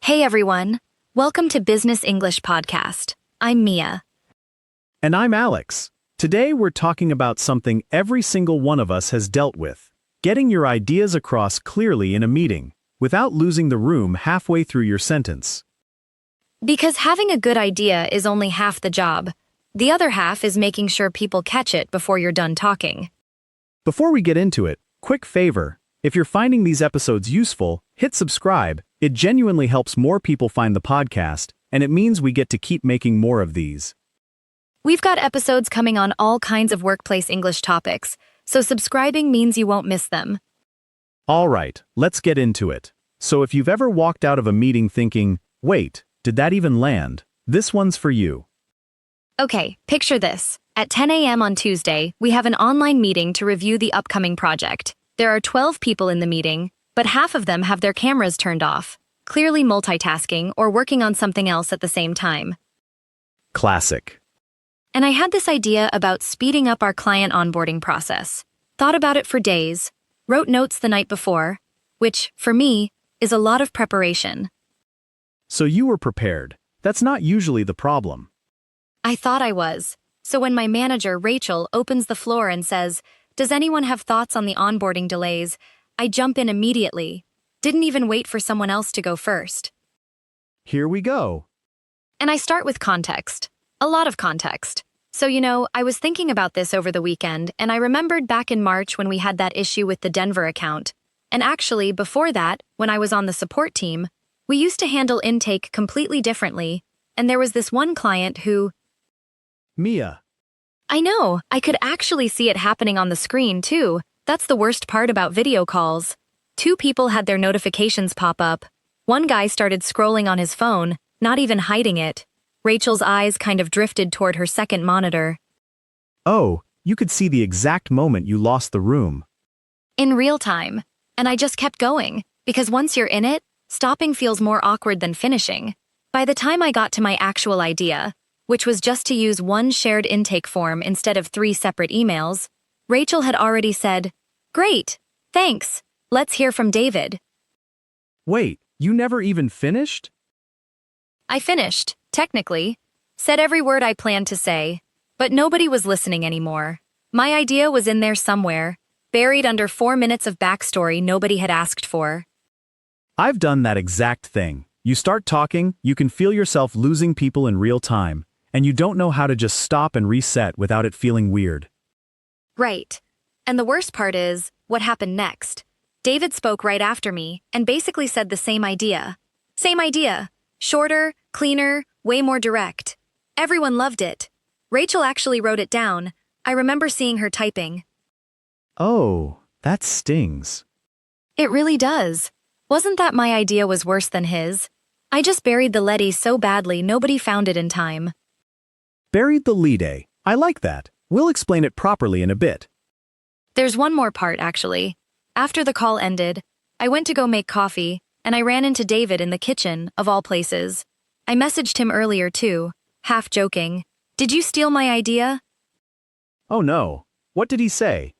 Hey everyone, welcome to Business English Podcast. I'm Mia. And I'm Alex. Today we're talking about something every single one of us has dealt with: getting your ideas across clearly in a meeting, without losing the room halfway through your sentence. Because having a good idea is only half the job. The other half is making sure people catch it before you're done talking. Before we get into it, quick favor: if you're finding these episodes useful, hit subscribe. It genuinely helps more people find the podcast, and it means we get to keep making more of these. We've got episodes coming on all kinds of workplace English topics, so subscribing means you won't miss them. All right, let's get into it. So if you've ever walked out of a meeting thinking, wait, did that even land? This one's for you. Okay, picture this. At 10 a.m. on Tuesday, we have an online meeting to review the upcoming project. There are 12 people in the meeting, but half of them have their cameras turned off, clearly multitasking or working on something else at the same time. Classic. And I had this idea about speeding up our client onboarding process. Thought about it for days, wrote notes the night before, which, for me, is a lot of preparation. So you were prepared. That's not usually the problem. I thought I was. So when my manager, Rachel, opens the floor and says, "Does anyone have thoughts on the onboarding delays?" I jump in immediately. Didn't even wait for someone else to go first. Here we go. And I start with context. A lot of context. So, I was thinking about this over the weekend, and I remembered back in March when we had that issue with the Denver account. And actually, before that, when I was on the support team, we used to handle intake completely differently, and there was this one client who... Mia. I know, I could actually see it happening on the screen, too. That's the worst part about video calls. 2 people had their notifications pop up. One guy started scrolling on his phone, not even hiding it. Rachel's eyes kind of drifted toward her second monitor. Oh, you could see the exact moment you lost the room. In real time. And I just kept going, because once you're in it, stopping feels more awkward than finishing. By the time I got to my actual idea, which was just to use one shared intake form instead of 3 separate emails, Rachel had already said, "Great, thanks, let's hear from David." Wait, you never even finished? I finished, technically, said every word I planned to say, but nobody was listening anymore. My idea was in there somewhere, buried under 4 minutes of backstory nobody had asked for. I've done that exact thing. You start talking, you can feel yourself losing people in real time, and you don't know how to just stop and reset without it feeling weird. Right. And the worst part is, what happened next? David spoke right after me and basically said the same idea. Same idea. Shorter, cleaner, way more direct. Everyone loved it. Rachel actually wrote it down. I remember seeing her typing. Oh, that stings. It really does. Wasn't that my idea was worse than his? I just buried the leady so badly nobody found it in time. Buried the lead. I like that. We'll explain it properly in a bit. There's one more part, actually. After the call ended, I went to go make coffee, and I ran into David in the kitchen, of all places. I messaged him earlier, too, half joking. "Did you steal my idea?" Oh no. What did he say?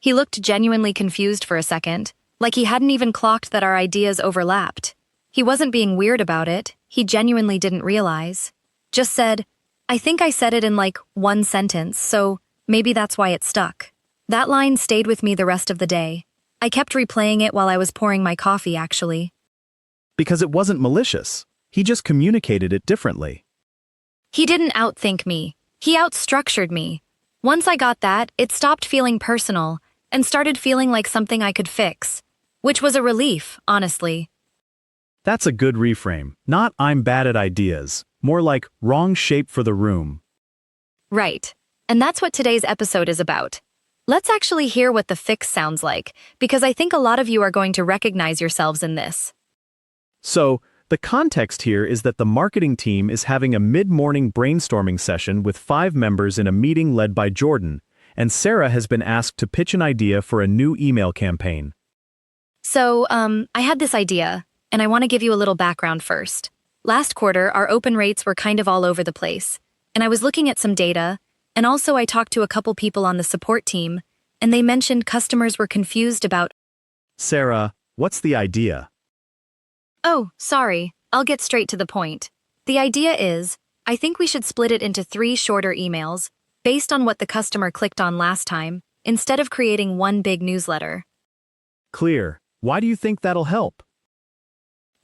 He looked genuinely confused for a second, like he hadn't even clocked that our ideas overlapped. He wasn't being weird about it, he genuinely didn't realize. Just said, "I think I said it in like one sentence, so maybe that's why it stuck." That line stayed with me the rest of the day. I kept replaying it while I was pouring my coffee, actually. Because it wasn't malicious. He just communicated it differently. He didn't outthink me. He outstructured me. Once I got that, it stopped feeling personal and started feeling like something I could fix. Which was a relief, honestly. That's a good reframe. Not "I'm bad at ideas." More like "wrong shape for the room." Right. And that's what today's episode is about. Let's actually hear what the fix sounds like, because I think a lot of you are going to recognize yourselves in this. So, the context here is that the marketing team is having a mid-morning brainstorming session with 5 members in a meeting led by Jordan, and Sarah has been asked to pitch an idea for a new email campaign. So, I had this idea, and I want to give you a little background first. Last quarter, our open rates were kind of all over the place, and I was looking at some data, and also I talked to a couple people on the support team, and they mentioned customers were confused about... Sarah, what's the idea? Oh, sorry, I'll get straight to the point. The idea is, I think we should split it into 3 shorter emails, based on what the customer clicked on last time, instead of creating one big newsletter. Clear. Why do you think that'll help?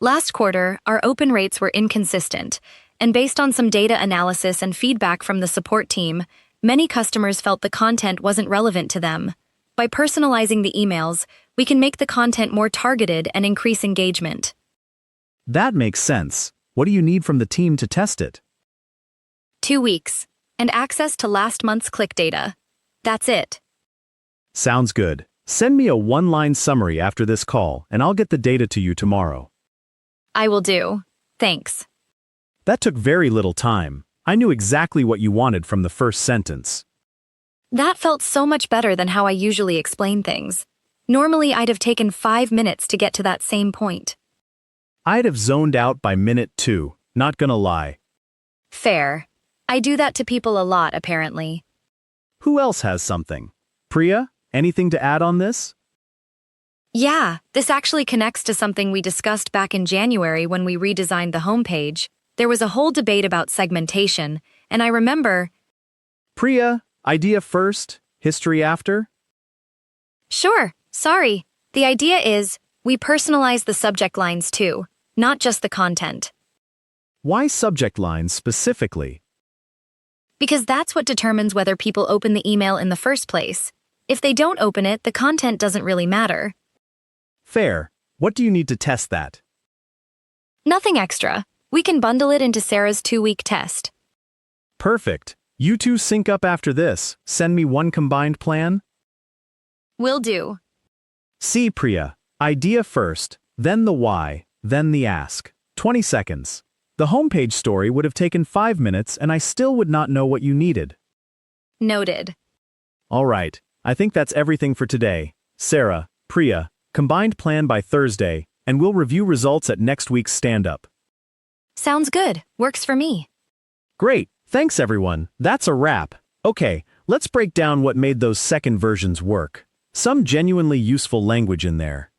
Last quarter, our open rates were inconsistent, and based on some data analysis and feedback from the support team, many customers felt the content wasn't relevant to them. By personalizing the emails, we can make the content more targeted and increase engagement. That makes sense. What do you need from the team to test it? 2 weeks, and access to last month's click data. That's it. Sounds good. Send me a one-line summary after this call, and I'll get the data to you tomorrow. I will do. Thanks. That took very little time. I knew exactly what you wanted from the first sentence. That felt so much better than how I usually explain things. Normally, I'd have taken 5 minutes to get to that same point. I'd have zoned out by minute 2, not gonna lie. Fair. I do that to people a lot, apparently. Who else has something? Priya, anything to add on this? Yeah, this actually connects to something we discussed back in January when we redesigned the homepage. There was a whole debate about segmentation, and I remember... Priya, idea first, history after? Sure, sorry. The idea is, we personalize the subject lines too, not just the content. Why subject lines specifically? Because that's what determines whether people open the email in the first place. If they don't open it, the content doesn't really matter. Fair. What do you need to test that? Nothing extra. We can bundle it into Sarah's 2-week test. Perfect. You two sync up after this. Send me one combined plan? Will do. See, Priya. Idea first, then the why, then the ask. 20 seconds. The homepage story would have taken 5 minutes and I still would not know what you needed. Noted. All right. I think that's everything for today. Sarah, Priya, combined plan by Thursday, and we'll review results at next week's stand-up. Sounds good. Works for me. Great. Thanks, everyone. That's a wrap. Okay, let's break down what made those second versions work. Some genuinely useful language in there.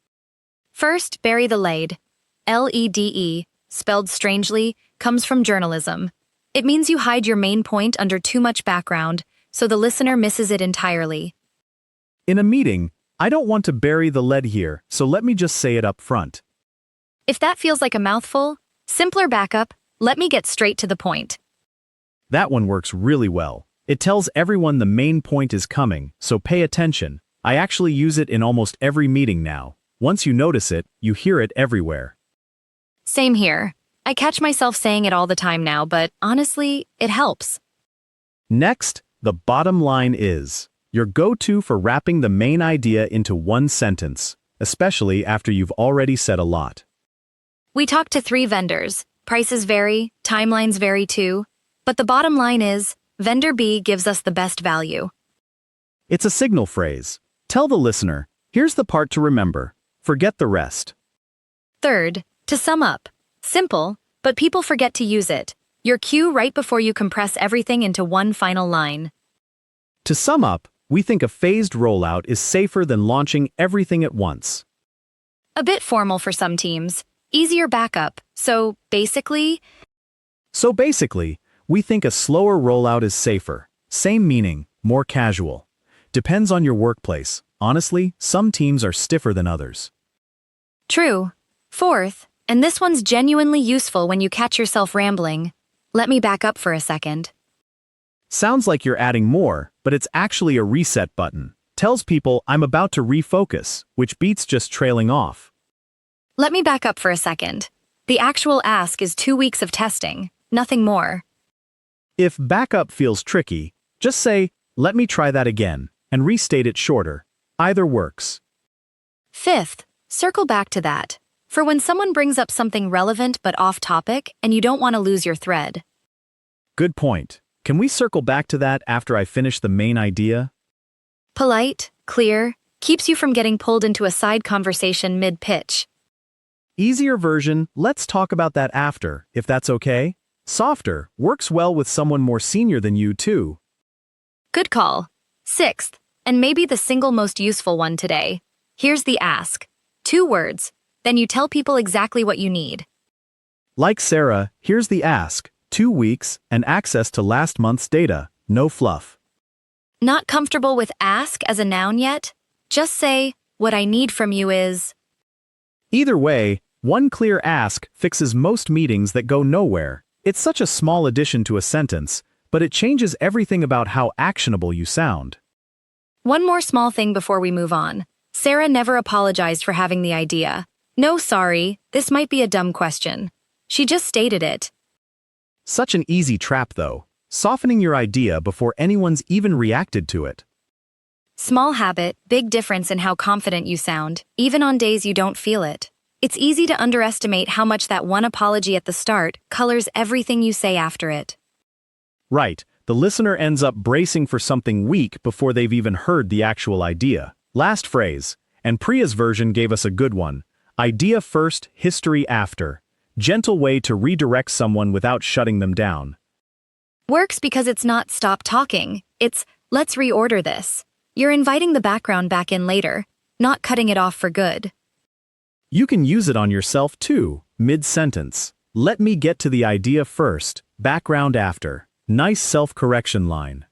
First, bury the lead. LEDE, spelled strangely, comes from journalism. It means you hide your main point under too much background, so the listener misses it entirely. In a meeting, I don't want to bury the lead here, so let me just say it up front. If that feels like a mouthful, simpler backup, let me get straight to the point. That one works really well. It tells everyone the main point is coming, so pay attention. I actually use it in almost every meeting now. Once you notice it, you hear it everywhere. Same here. I catch myself saying it all the time now, but honestly, it helps. Next, the bottom line is your go-to for wrapping the main idea into one sentence, especially after you've already said a lot. We talked to 3 vendors. Prices vary, timelines vary too, but the bottom line is, vendor B gives us the best value. It's a signal phrase. Tell the listener, here's the part to remember. Forget the rest. Third, to sum up. Simple, but people forget to use it. Your cue right before you compress everything into one final line. To sum up, we think a phased rollout is safer than launching everything at once. A bit formal for some teams. Easier backup. So, basically, we think a slower rollout is safer. Same meaning, more casual. Depends on your workplace. Honestly, some teams are stiffer than others. True. Fourth, and this one's genuinely useful when you catch yourself rambling. Let me back up for a second. Sounds like you're adding more, but it's actually a reset button. Tells people I'm about to refocus, which beats just trailing off. Let me back up for a second. The actual ask is 2 weeks of testing, nothing more. If backup feels tricky, just say, let me try that again, and restate it shorter. Either works. Fifth, circle back to that. For when someone brings up something relevant but off topic and you don't want to lose your thread. Good point. Can we circle back to that after I finish the main idea? Polite, clear, keeps you from getting pulled into a side conversation mid-pitch. Easier version, let's talk about that after, if that's okay. Softer, works well with someone more senior than you too. Good call. Sixth, and maybe the single most useful one today. Here's the ask. 2 words. Then you tell people exactly what you need. Like Sarah, here's the ask: 2 weeks and access to last month's data, no fluff. Not comfortable with ask as a noun yet? Just say, what I need from you is... Either way, one clear ask fixes most meetings that go nowhere. It's such a small addition to a sentence, but it changes everything about how actionable you sound. One more small thing before we move on. Sarah never apologized for having the idea. No, sorry, this might be a dumb question. She just stated it. Such an easy trap though, softening your idea before anyone's even reacted to it. Small habit, big difference in how confident you sound, even on days you don't feel it. It's easy to underestimate how much that one apology at the start colors everything you say after it. Right, the listener ends up bracing for something weak before they've even heard the actual idea. Last phrase, and Priya's version gave us a good one. Idea first, history after. Gentle way to redirect someone without shutting them down. Works because it's not stop talking, it's let's reorder this. You're inviting the background back in later, not cutting it off for good. You can use it on yourself too, mid-sentence. Let me get to the idea first, background after. Nice self-correction line.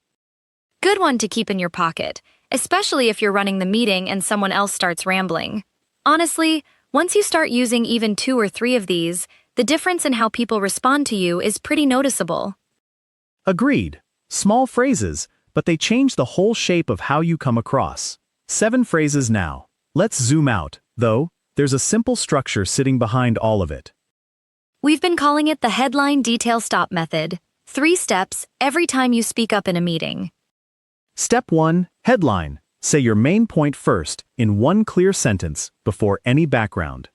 Good one to keep in your pocket, especially if you're running the meeting and someone else starts rambling. Honestly, once you start using even 2 or 3 of these, the difference in how people respond to you is pretty noticeable. Agreed. Small phrases, but they change the whole shape of how you come across. 7 phrases now. Let's zoom out, though. There's a simple structure sitting behind all of it. We've been calling it the headline detail stop method. 3 steps every time you speak up in a meeting. Step 1, headline. Say your main point first, in one clear sentence, before any background.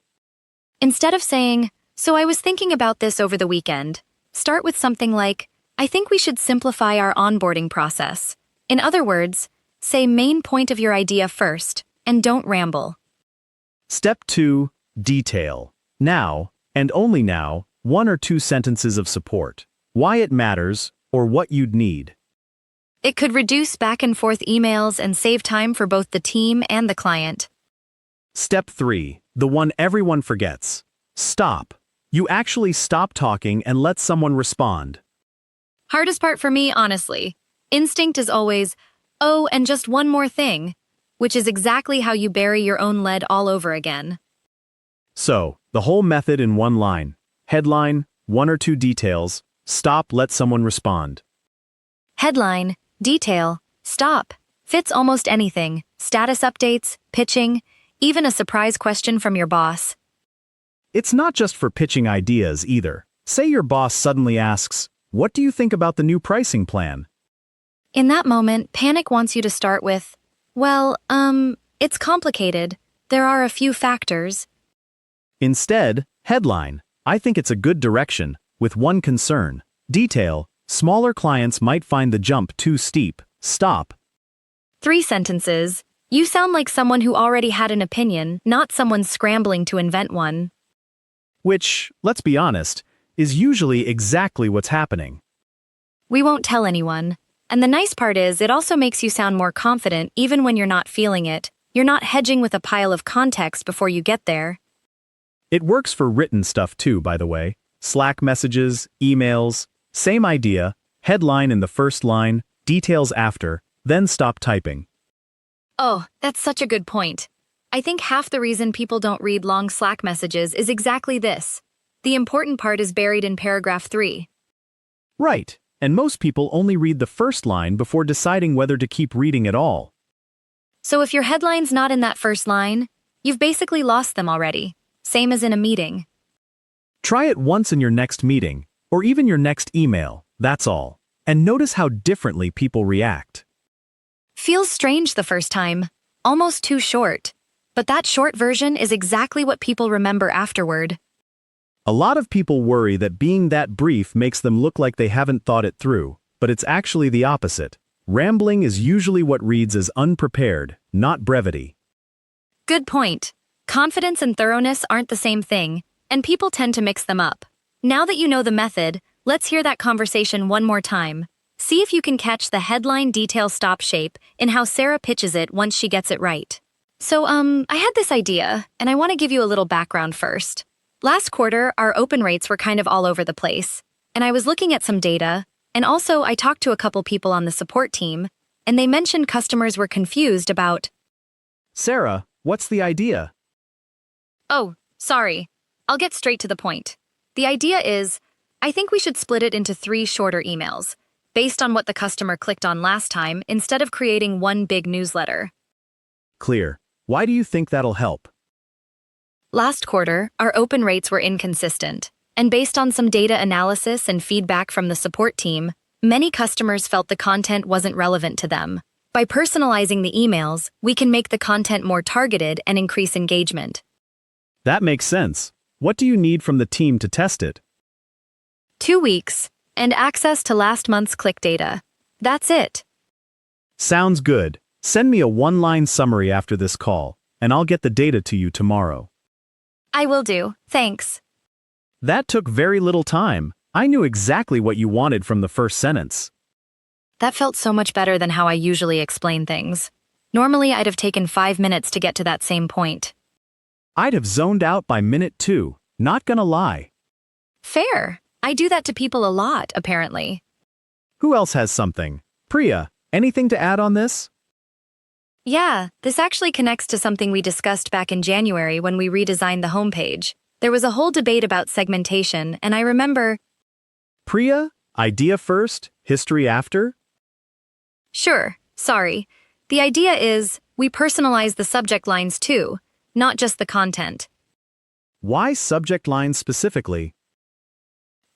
Instead of saying, so I was thinking about this over the weekend, start with something like, I think we should simplify our onboarding process. In other words, say main point of your idea first, and don't ramble. Step 2, detail. Now, and only now, 1 or 2 sentences of support. Why it matters, or what you'd need. It could reduce back and forth emails and save time for both the team and the client. Step 3, the one everyone forgets. Stop. You actually stop talking and let someone respond. Hardest part for me, honestly. Instinct is always, oh, and just one more thing, which is exactly how you bury your own lead all over again. So, the whole method in one line. Headline, 1 or 2 details. Stop, let someone respond. Headline, detail, stop. Fits almost anything. Status updates, pitching, even a surprise question from your boss. It's not just for pitching ideas either. Say your boss suddenly asks, what do you think about the new pricing plan? In that moment, panic wants you to start with, well, it's complicated. There are a few factors. Instead, headline, I think it's a good direction, with one concern. Detail, smaller clients might find the jump too steep. Stop. 3 sentences. You sound like someone who already had an opinion, not someone scrambling to invent one. Which, let's be honest, is usually exactly what's happening. We won't tell anyone. And the nice part is, it also makes you sound more confident even when you're not feeling it. You're not hedging with a pile of context before you get there. It works for written stuff too, by the way. Slack messages, emails, same idea, headline in the first line, details after, then stop typing. Oh, that's such a good point. I think half the reason people don't read long Slack messages is exactly this. The important part is buried in paragraph 3. Right, and most people only read the first line before deciding whether to keep reading at all. So if your headline's not in that first line, you've basically lost them already. Same as in a meeting. Try it once in your next meeting, or even your next email, that's all. And notice how differently people react. Feels strange the first time. Almost too short. But that short version is exactly what people remember afterward. A lot of people worry that being that brief makes them look like they haven't thought it through, but it's actually the opposite. Rambling is usually what reads as unprepared, not brevity. Good point. Confidence and thoroughness aren't the same thing, and people tend to mix them up. Now that you know the method, let's hear that conversation one more time. See if you can catch the headline detail stop shape in how Sarah pitches it once she gets it right. I had this idea, and I want to give you a little background first. Last quarter, our open rates were kind of all over the place, and I was looking at some data, and also I talked to a couple people on the support team, and they mentioned customers were confused about, Sarah, what's the idea? oh, sorry. I'll get straight to the point. The idea is, I think we should split it into 3 shorter emails, based on what the customer clicked on last time, instead of creating one big newsletter. Clear. Why do you think that'll help? Last quarter, our open rates were inconsistent, and based on some data analysis and feedback from the support team, many customers felt the content wasn't relevant to them. By personalizing the emails, we can make the content more targeted and increase engagement. That makes sense. What do you need from the team to test it? 2 weeks, and access to last month's click data. That's it. Sounds good. Send me a one-line summary after this call, and I'll get the data to you tomorrow. I will do, thanks. That took very little time. I knew exactly what you wanted from the first sentence. That felt so much better than how I usually explain things. Normally, I'd have taken 5 minutes to get to that same point. I'd have zoned out by minute 2, not gonna lie. Fair. I do that to people a lot, apparently. Who else has something? Priya, anything to add on this? Yeah, this actually connects to something we discussed back in January when we redesigned the homepage. There was a whole debate about segmentation, and I remember, Priya, idea first, history after? sure, sorry. The idea is, we personalize the subject lines too, not just the content. Why subject lines specifically?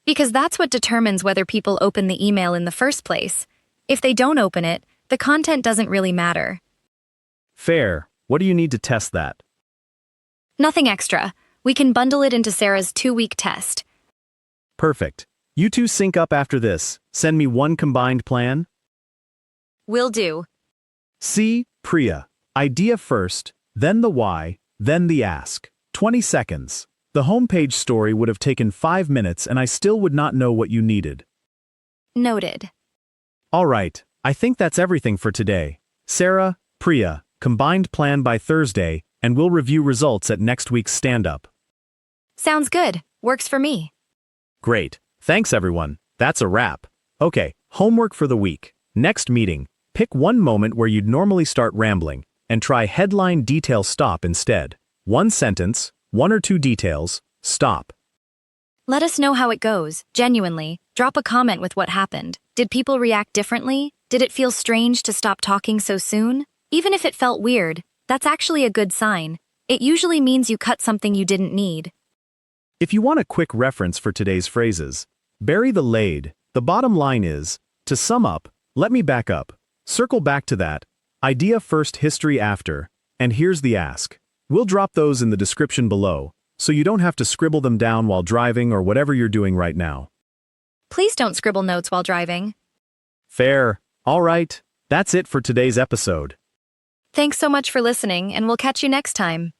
Because that's what determines whether people open the email in the first place. If they don't open it, the content doesn't really matter. Fair. What do you need to test that? Nothing extra. We can bundle it into Sarah's 2-week test. Perfect. You two sync up after this. Send me one combined plan. Will do. C. Priya. Idea first, then the why, then the ask. 20 seconds. The homepage story would have taken 5 minutes and I still would not know what you needed. Noted. All right, I think that's everything for today. Sarah, Priya, combined plan by Thursday, and we'll review results at next week's stand-up. Sounds good. Works for me. Great. Thanks everyone. That's a wrap. Okay, homework for the week. Next meeting, pick one moment where you'd normally start rambling, and try headline detail stop instead. One sentence, 1 or 2 details, stop. Let us know how it goes, genuinely. Drop a comment with what happened. Did people react differently? Did it feel strange to stop talking so soon? Even if it felt weird, that's actually a good sign. It usually means you cut something you didn't need. If you want a quick reference for today's phrases, bury the lead. The bottom line is, to sum up, let me back up. Circle back to that. Idea first, history after. And here's the ask. We'll drop those in the description below, so you don't have to scribble them down while driving or whatever you're doing right now. Please don't scribble notes while driving. Fair. All right. That's it for today's episode. Thanks so much for listening, and we'll catch you next time.